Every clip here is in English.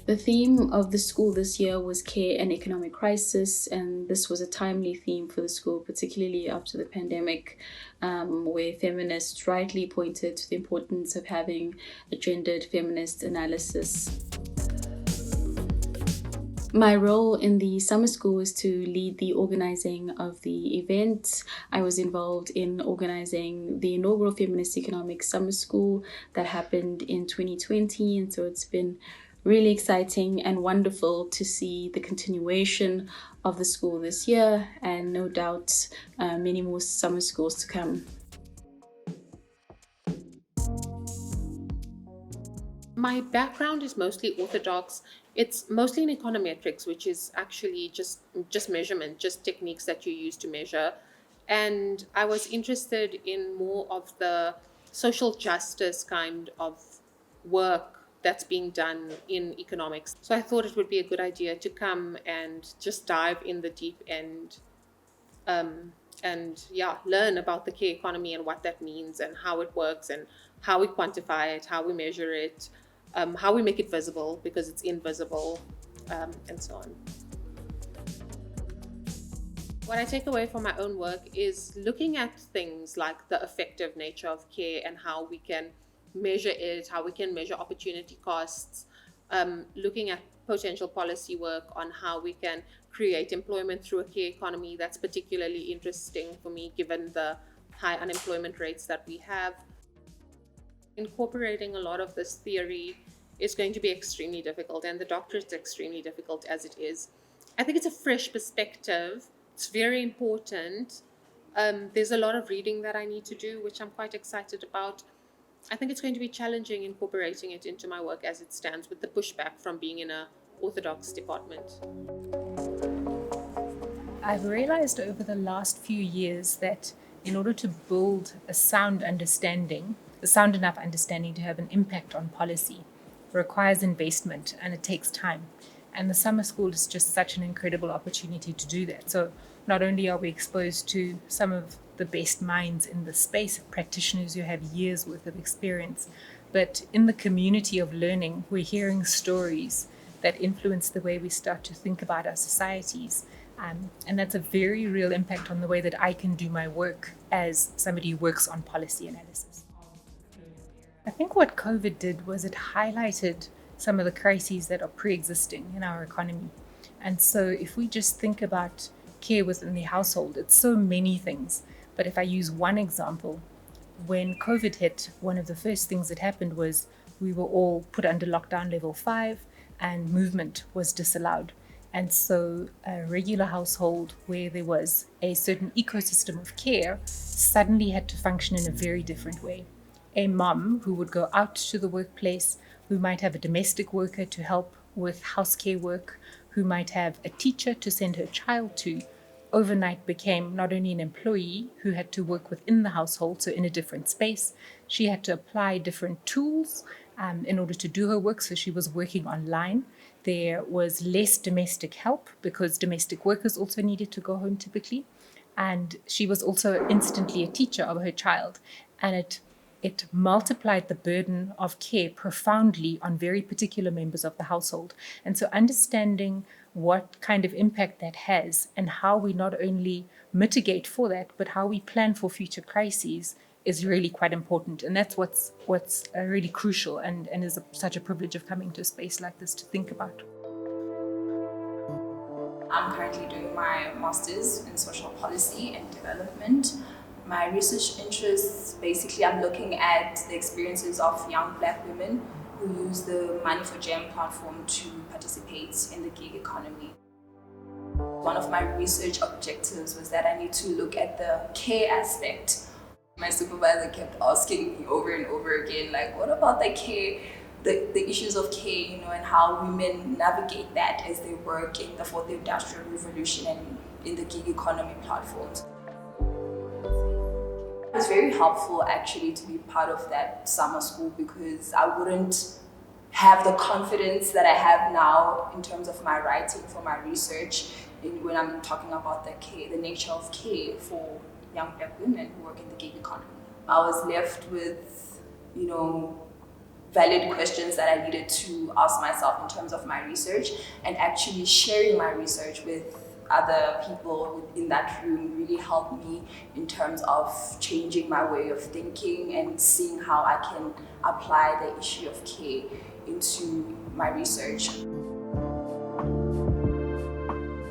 The theme of the school this year was care and economic crisis, and this was a timely theme for the school, particularly after the pandemic, where feminists rightly pointed to the importance of having a gendered feminist analysis. My role in the summer school was to lead the organizing of the event. I was involved in organizing the inaugural Feminist Economics Summer School that happened in 2020. And so it's been really exciting and wonderful to see the continuation of the school this year, and no doubt many more summer schools to come. My background is mostly orthodox. It's mostly in econometrics, which is actually just measurement, just techniques that you use to measure. And I was interested in more of the social justice kind of work that's being done in economics. So I thought it would be a good idea to come and just dive in the deep end, and learn about the care economy and what that means and how it works and how we quantify it, how we measure it, how we make it visible because it's invisible, and so on. What I take away from my own work is looking at things like the effective nature of care and how we can measure it, how we can measure opportunity costs, looking at potential policy work on how we can create employment through a care economy. That's particularly interesting for me given the high unemployment rates that we have. Incorporating a lot of this theory is going to be extremely difficult, and the doctorate's extremely difficult as it is. I think it's a fresh perspective. It's very important. There's a lot of reading that I need to do, which I'm quite excited about. I think it's going to be challenging incorporating it into my work as it stands, with the pushback from being in a orthodox department. I've realized over the last few years that in order to build a sound enough understanding to have an impact on policy, requires investment and it takes time. And the summer school is just such an incredible opportunity to do that. So not only are we exposed to some of the best minds in the space, practitioners who have years worth of experience, but in the community of learning, we're hearing stories that influence the way we start to think about our societies. And that's a very real impact on the way that I can do my work as somebody who works on policy analysis. I think what COVID did was it highlighted some of the crises that are pre-existing in our economy. And so if we just think about care within the household, it's so many things. But if I use one example, when COVID hit, one of the first things that happened was we were all put under lockdown level 5 and movement was disallowed. And so a regular household where there was a certain ecosystem of care suddenly had to function in a very different way. A mom who would go out to the workplace, who might have a domestic worker to help with house care work, who might have a teacher to send her child to, overnight became not only an employee who had to work within the household, so in a different space. She had to apply different tools in order to do her work, so she was working online. There was less domestic help because domestic workers also needed to go home typically. And she was also instantly a teacher of her child. And it multiplied the burden of care profoundly on very particular members of the household. And so understanding what kind of impact that has and how we not only mitigate for that, but how we plan for future crises is really quite important. And that's what's really crucial and is such a privilege of coming to a space like this to think about. I'm currently doing my master's in social policy and development. My research interests, basically, I'm looking at the experiences of young Black women who use the Money for Gem platform to participate in the gig economy. One of my research objectives was that I need to look at the care aspect. My supervisor kept asking me over and over again, like, what about the care, the issues of care, and how women navigate that as they work in the fourth industrial revolution and in the gig economy platforms. It was very helpful actually to be part of that summer school because I wouldn't have the confidence that I have now in terms of my writing for my research when I'm talking about the nature of care for young Black women who work in the gig economy. I was left with, valid questions that I needed to ask myself in terms of my research, and actually sharing my research with other people within that room really helped me in terms of changing my way of thinking and seeing how I can apply the issue of care into my research.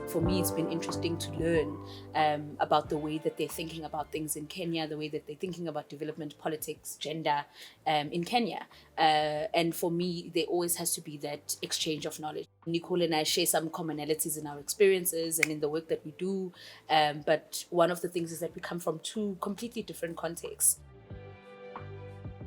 For me, it's been interesting to learn about the way that they're thinking about things in Kenya, the way that they're thinking about development, politics, gender in Kenya. And for me, there always has to be that exchange of knowledge. Nicole and I share some commonalities in our experiences and in the work that we do. But one of the things is that we come from two completely different contexts.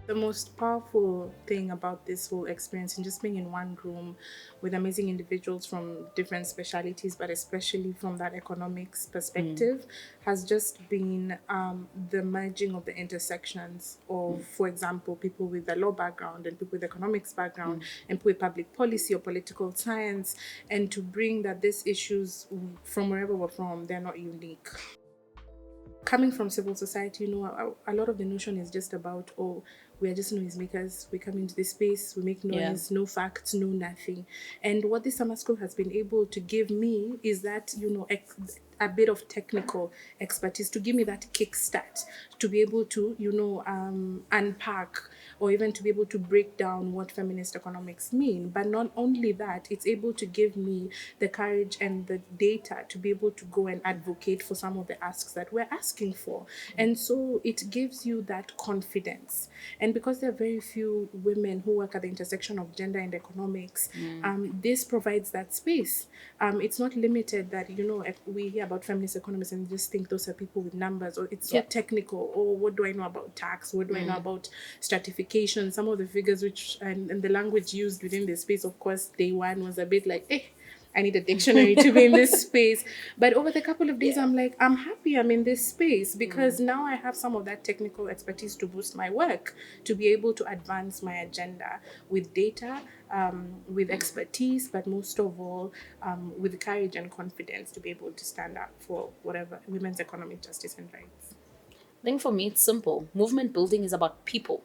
The most powerful thing about this whole experience and just being in one room with amazing individuals from different specialities, but especially from that economics perspective, has just been the merging of the intersections of, for example, people with a law background and people with economics background and people with public policy or political science, and to bring that these issues from wherever we're from, they're not unique. Coming from civil society, a lot of the notion is just about, we are just noisemakers. We come into this space, we make noise, no facts, no nothing. And what this summer school has been able to give me is that, a bit of technical expertise to give me that kickstart to be able to, unpack or even to be able to break down what feminist economics mean. But not only that, it's able to give me the courage and the data to be able to go and advocate for some of the asks that we're asking for. And so it gives you that confidence. And because there are very few women who work at the intersection of gender and economics, this provides that space. It's not limited that, we hear about feminist economists and just think those are people with numbers, or it's so technical, or what do I know about tax, what do I know about stratification, some of the figures which and the language used within the space, of course, day one was a bit like, I need a dictionary to be in this space. But over the couple of days, I'm like, I'm happy I'm in this space because now I have some of that technical expertise to boost my work, to be able to advance my agenda with data, with expertise, but most of all, with courage and confidence to be able to stand up for whatever women's economic justice and rights. I think for me, it's simple. Movement building is about people.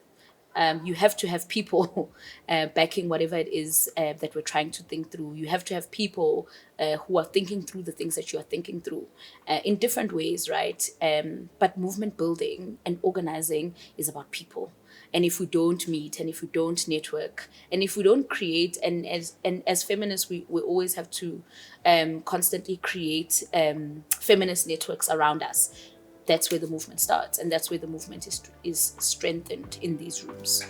You have to have people backing whatever it is that we're trying to think through. You have to have people who are thinking through the things that you are thinking through in different ways, right? But movement building and organizing is about people. And if we don't meet, and if we don't network, and if we don't create, and as feminists, we always have to constantly create feminist networks around us. That's where the movement starts, and that's where the movement is strengthened in these rooms.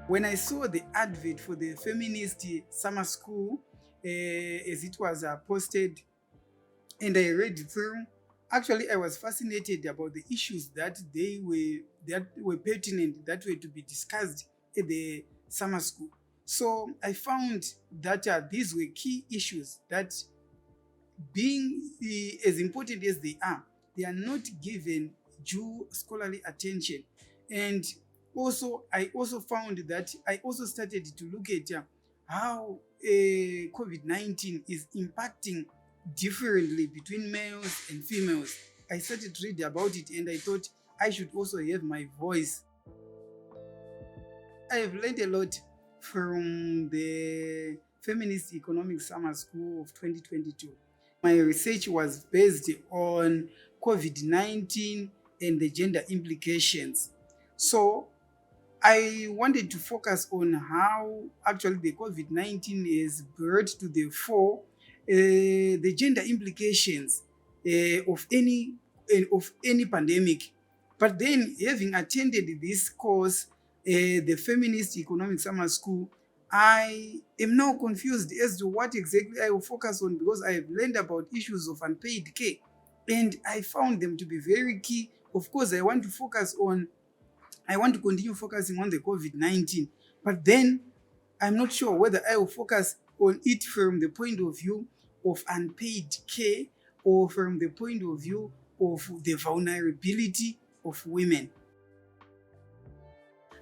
When I saw the advert for the Feminist summer school, as it was posted, and I read it through, actually I was fascinated about the issues that were pertinent, that were to be discussed at the summer school. So I found that these were key issues that, being as important as they are not given due scholarly attention. And also, I also found that I also started to look at how COVID-19 is impacting differently between males and females. I started to read about it and I thought I should also have my voice. I have learned a lot from the Feminist Economics Summer School of 2022. My research was based on COVID-19 and the gender implications. So I wanted to focus on how actually the COVID-19 has brought to the fore the gender implications of any pandemic. But then, having attended this course, the Feminist Economics Summer School, I am now confused as to what exactly I will focus on, because I have learned about issues of unpaid care and I found them to be very key. Of course, I want to continue focusing on the COVID-19, but then I'm not sure whether I will focus on it from the point of view of unpaid care or from the point of view of the vulnerability of women.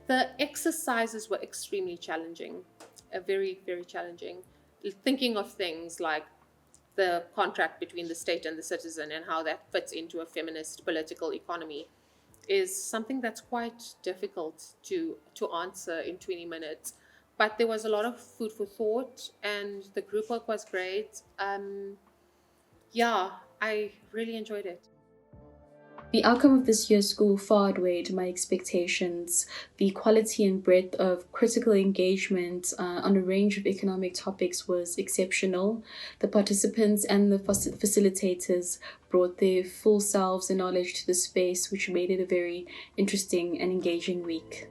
The exercises were extremely challenging, very, very challenging. Thinking of things like the contract between the state and the citizen and how that fits into a feminist political economy is something that's quite difficult to answer in 20 minutes. But there was a lot of food for thought, and the group work was great. Yeah, I really enjoyed it. The outcome of this year's school far outweighed my expectations. The quality and breadth of critical engagement on a range of economic topics was exceptional. The participants and the facilitators brought their full selves and knowledge to the space, which made it a very interesting and engaging week.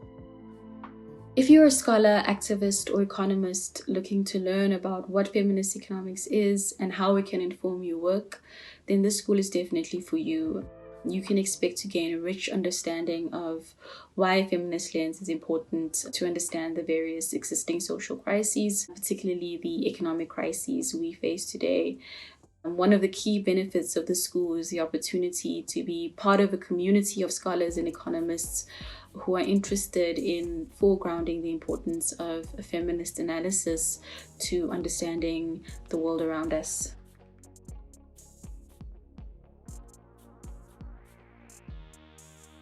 If you're a scholar, activist, or economist looking to learn about what feminist economics is and how it can inform your work, then this school is definitely for you. You can expect to gain a rich understanding of why a feminist lens is important to understand the various existing social crises, particularly the economic crises we face today. One of the key benefits of the school is the opportunity to be part of a community of scholars and economists who are interested in foregrounding the importance of a feminist analysis to understanding the world around us.